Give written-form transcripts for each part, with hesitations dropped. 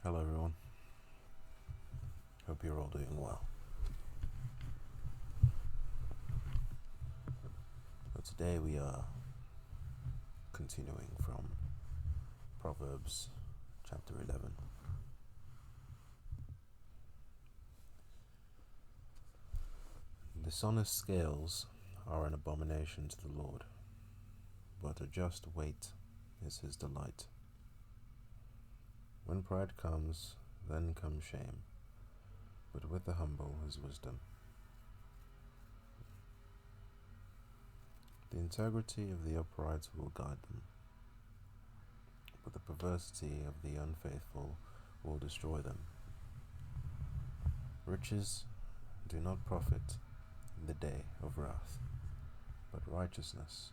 Hello everyone, hope you're all doing well. So today we are continuing from Proverbs chapter 11. Dishonest scales are an abomination to the Lord, but a just weight is his delight. When pride comes, then comes shame, but with the humble is wisdom. The integrity of the upright will guide them, but the perversity of the unfaithful will destroy them. Riches do not profit in the day of wrath, but righteousness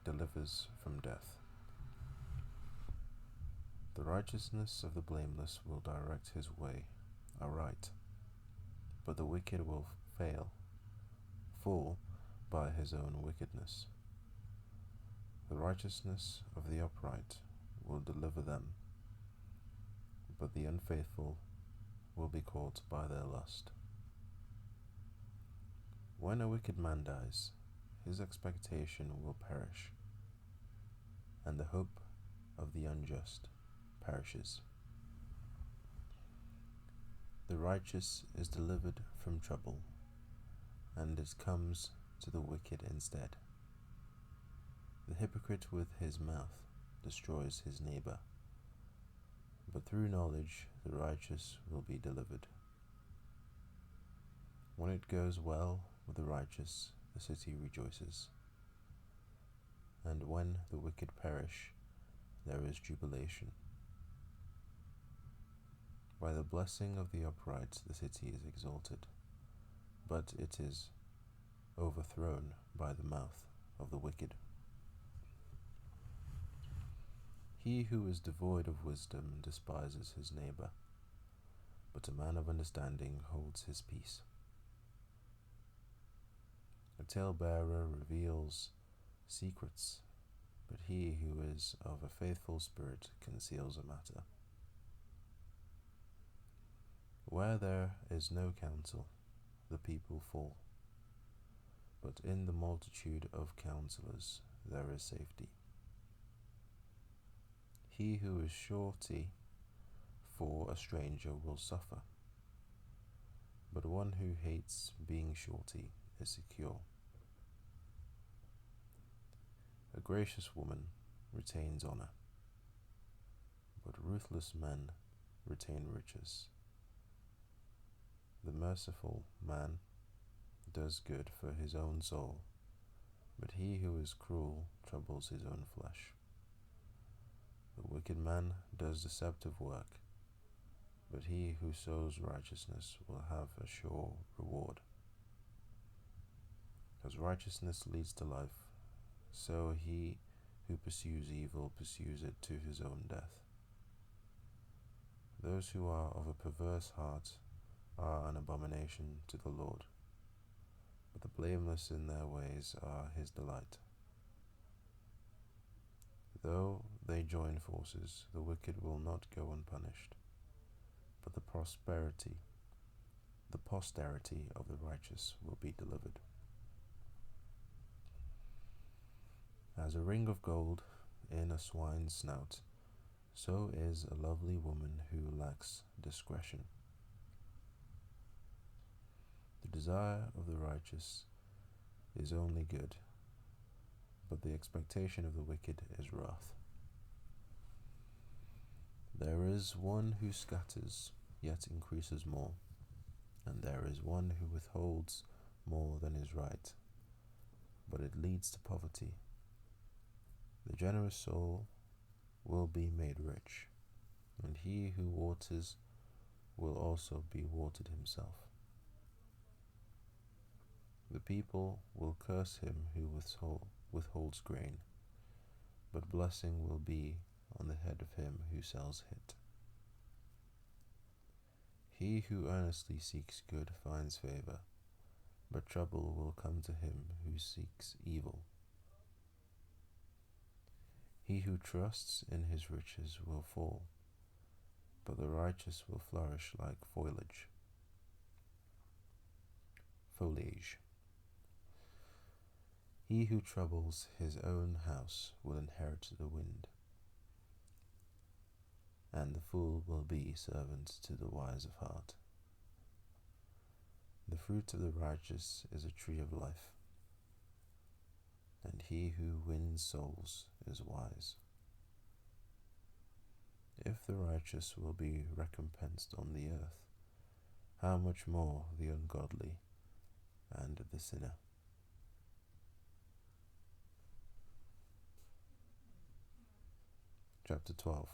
delivers from death. The righteousness of the blameless will direct his way aright, but the wicked will fall by his own wickedness. The righteousness of the upright will deliver them, but the unfaithful will be caught by their lust. When a wicked man dies, his expectation will perish, and the hope of the unjust perishes. The righteous is delivered from trouble, and it comes to the wicked instead. The hypocrite with his mouth destroys his neighbor, but through knowledge the righteous will be delivered. When it goes well with the righteous, the city rejoices, and when the wicked perish, there is jubilation. By the blessing of the upright the city is exalted, but it is overthrown by the mouth of the wicked. He who is devoid of wisdom despises his neighbor, but a man of understanding holds his peace. A talebearer reveals secrets, but he who is of a faithful spirit conceals a matter. Where there is no counsel, the people fall, but in the multitude of counselors there is safety. He who is surety for a stranger will suffer, but one who hates being surety is secure. A gracious woman retains honor, but ruthless men retain riches. The merciful man does good for his own soul, but he who is cruel troubles his own flesh. The wicked man does deceptive work, but he who sows righteousness will have a sure reward. As righteousness leads to life, so he who pursues evil pursues it to his own death. Those who are of a perverse heart are an abomination to the Lord, but the blameless in their ways are his delight. Though they join forces, the wicked will not go unpunished, but the posterity of the righteous will be delivered. As a ring of gold in a swine's snout, so is a lovely woman who lacks discretion. The desire of the righteous is only good, but the expectation of the wicked is wrath. There is one who scatters, yet increases more, and there is one who withholds more than is right, but it leads to poverty. The generous soul will be made rich, and he who waters will also be watered himself. The people will curse him who withholds grain, but blessing will be on the head of him who sells it. He who earnestly seeks good finds favor, but trouble will come to him who seeks evil. He who trusts in his riches will fall, but the righteous will flourish like foliage. He who troubles his own house will inherit the wind, and the fool will be servant to the wise of heart. The fruit of the righteous is a tree of life, and he who wins souls is wise. If the righteous will be recompensed on the earth, how much more the ungodly and the sinner? Chapter 12.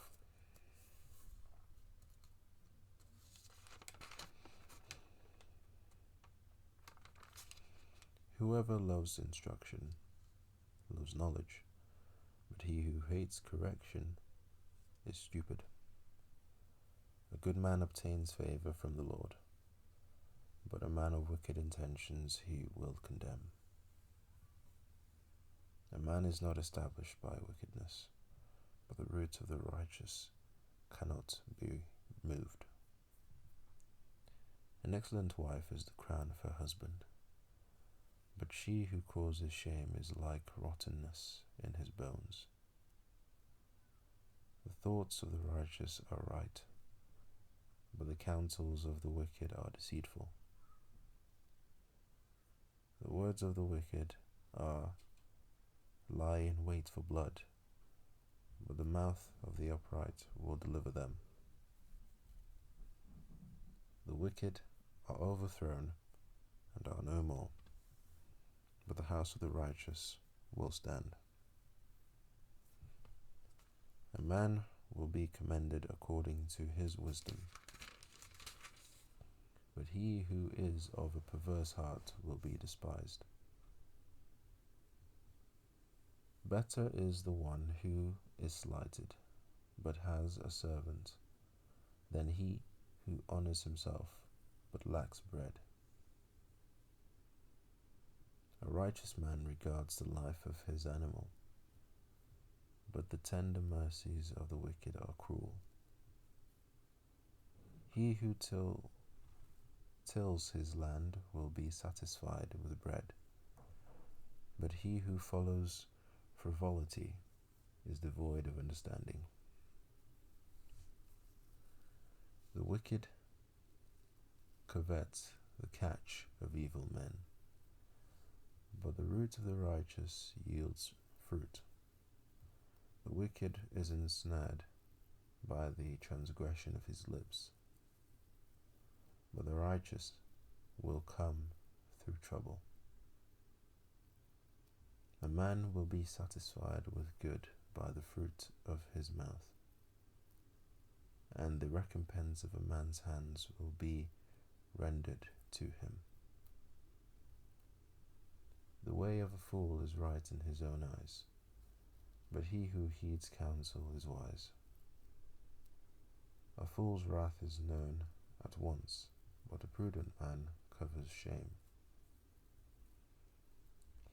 Whoever loves instruction loves knowledge, but he who hates correction is stupid. A good man obtains favor from the Lord, but a man of wicked intentions he will condemn. A man is not established by wickedness, but the root of the righteous cannot be moved. An excellent wife is the crown of her husband, but she who causes shame is like rottenness in his bones. The thoughts of the righteous are right, but the counsels of the wicked are deceitful. The words of the wicked are lie in wait for blood, but the mouth of the upright will deliver them. The wicked are overthrown and are no more, but the house of the righteous will stand. A man will be commended according to his wisdom, but he who is of a perverse heart will be despised. Better is the one who is slighted, but has a servant, than he who honors himself, but lacks bread. A righteous man regards the life of his animal, but the tender mercies of the wicked are cruel. He who tills his land will be satisfied with bread, but he who follows frivolity is devoid of understanding. The wicked covets the catch of evil men, but the root of the righteous yields fruit. The wicked is ensnared by the transgression of his lips, but the righteous will come through trouble. A man will be satisfied with good by the fruit of his mouth, and the recompense of a man's hands will be rendered to him. The way of a fool is right in his own eyes, but he who heeds counsel is wise. A fool's wrath is known at once, but a prudent man covers shame.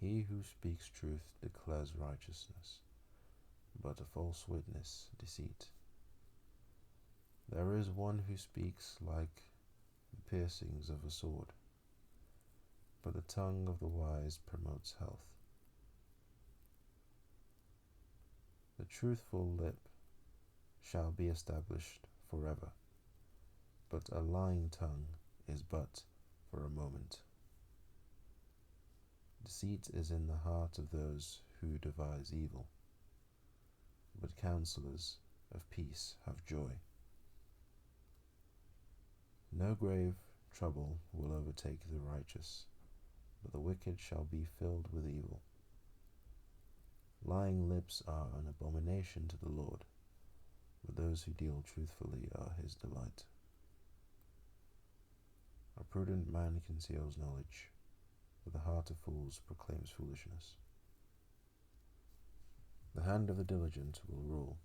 He who speaks truth declares righteousness, but a false witness deceit. There is one who speaks like the piercings of a sword, but the tongue of the wise promotes health. The truthful lip shall be established forever, but a lying tongue is but for a moment. Deceit is in the heart of those who devise evil, but counselors of peace have joy. No grave trouble will overtake the righteous, but the wicked shall be filled with evil. Lying lips are an abomination to the Lord, but those who deal truthfully are his delight. A prudent man conceals knowledge, but the heart of fools proclaims foolishness. The hand of the diligent will rule,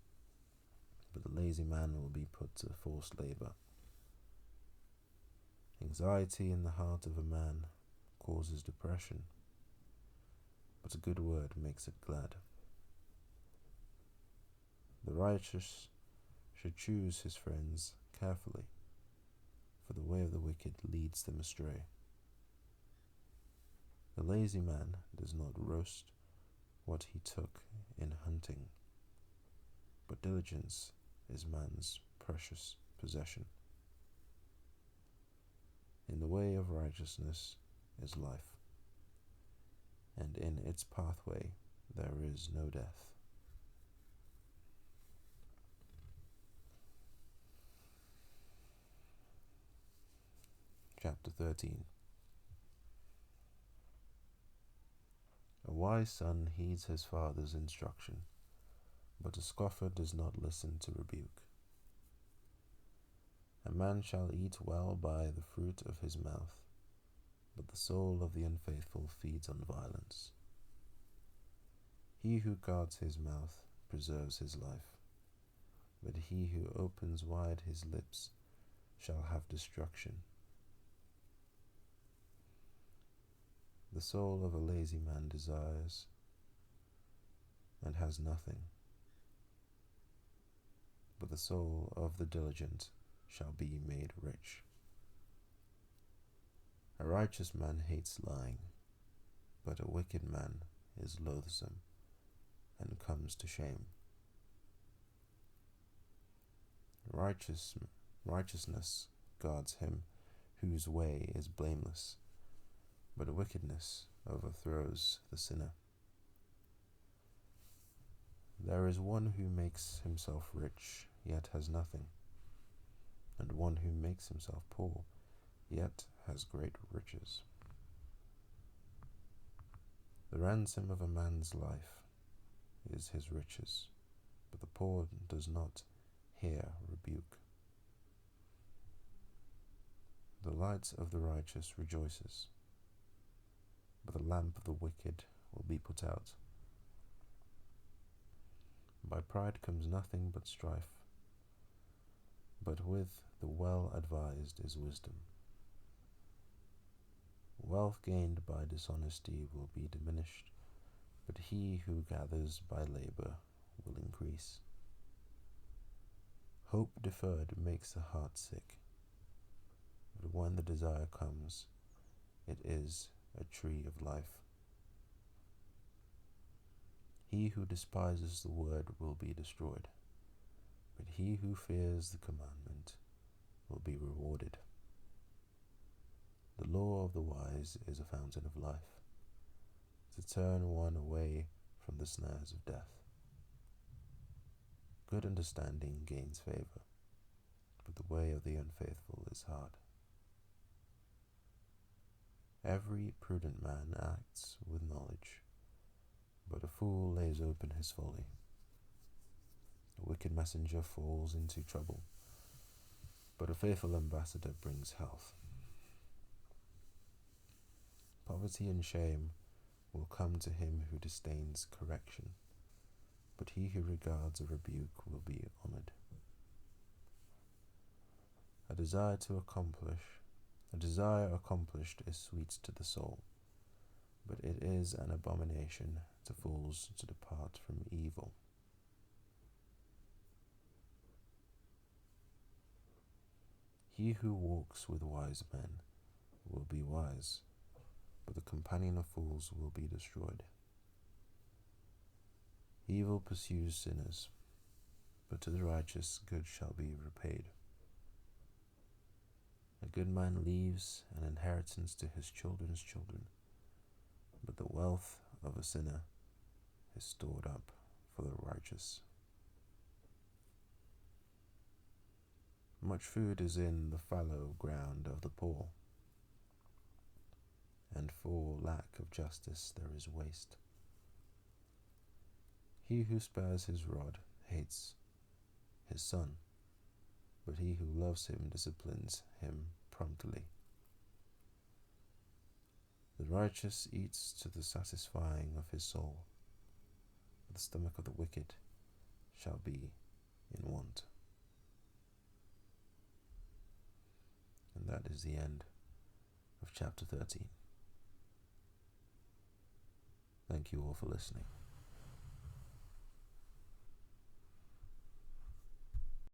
but the lazy man will be put to forced labor. Anxiety in the heart of a man causes depression, but a good word makes it glad. The righteous should choose his friends carefully, for the way of the wicked leads them astray. The lazy man does not roast what he took in hunting, but diligence is man's precious possession. In the way of righteousness is life, and in its pathway there is no death. Chapter 13. A wise son heeds his father's instruction, but a scoffer does not listen to rebuke. A man shall eat well by the fruit of his mouth, but the soul of the unfaithful feeds on violence. He who guards his mouth preserves his life, but he who opens wide his lips shall have destruction. The soul of a lazy man desires and has nothing, but the soul of the diligent shall be made rich. A righteous man hates lying, but a wicked man is loathsome and comes to shame. Righteousness guards him whose way is blameless, but wickedness overthrows the sinner. There is one who makes himself rich, yet has nothing, and one who makes himself poor, yet has great riches. The ransom of a man's life is his riches, but the poor does not hear rebuke. The light of the righteous rejoices, but the lamp of the wicked will be put out. By pride comes nothing but strife, but with the well-advised is wisdom. Wealth gained by dishonesty will be diminished, but he who gathers by labor will increase. Hope deferred makes the heart sick, but when the desire comes, it is a tree of life. He who despises the word will be destroyed, but he who fears the commandment will be rewarded. The law of the wise is a fountain of life, to turn one away from the snares of death. Good understanding gains favor, but the way of the unfaithful is hard. Every prudent man acts with knowledge, but a fool lays open his folly. A wicked messenger falls into trouble, but a faithful ambassador brings health. Poverty and shame will come to him who disdains correction, but he who regards a rebuke will be honored. A desire accomplished is sweet to the soul, but it is an abomination to fools to depart from evil. He who walks with wise men will be wise, but the companion of fools will be destroyed. Evil pursues sinners, but to the righteous good shall be repaid. A good man leaves an inheritance to his children's children, but the wealth of a sinner is stored up for the righteous. Much food is in the fallow ground of the poor, and for lack of justice there is waste. He who spares his rod hates his son, but he who loves him disciplines him promptly. The righteous eats to the satisfying of his soul, but the stomach of the wicked shall be in want. And that is the end of chapter 13. Thank you all for listening.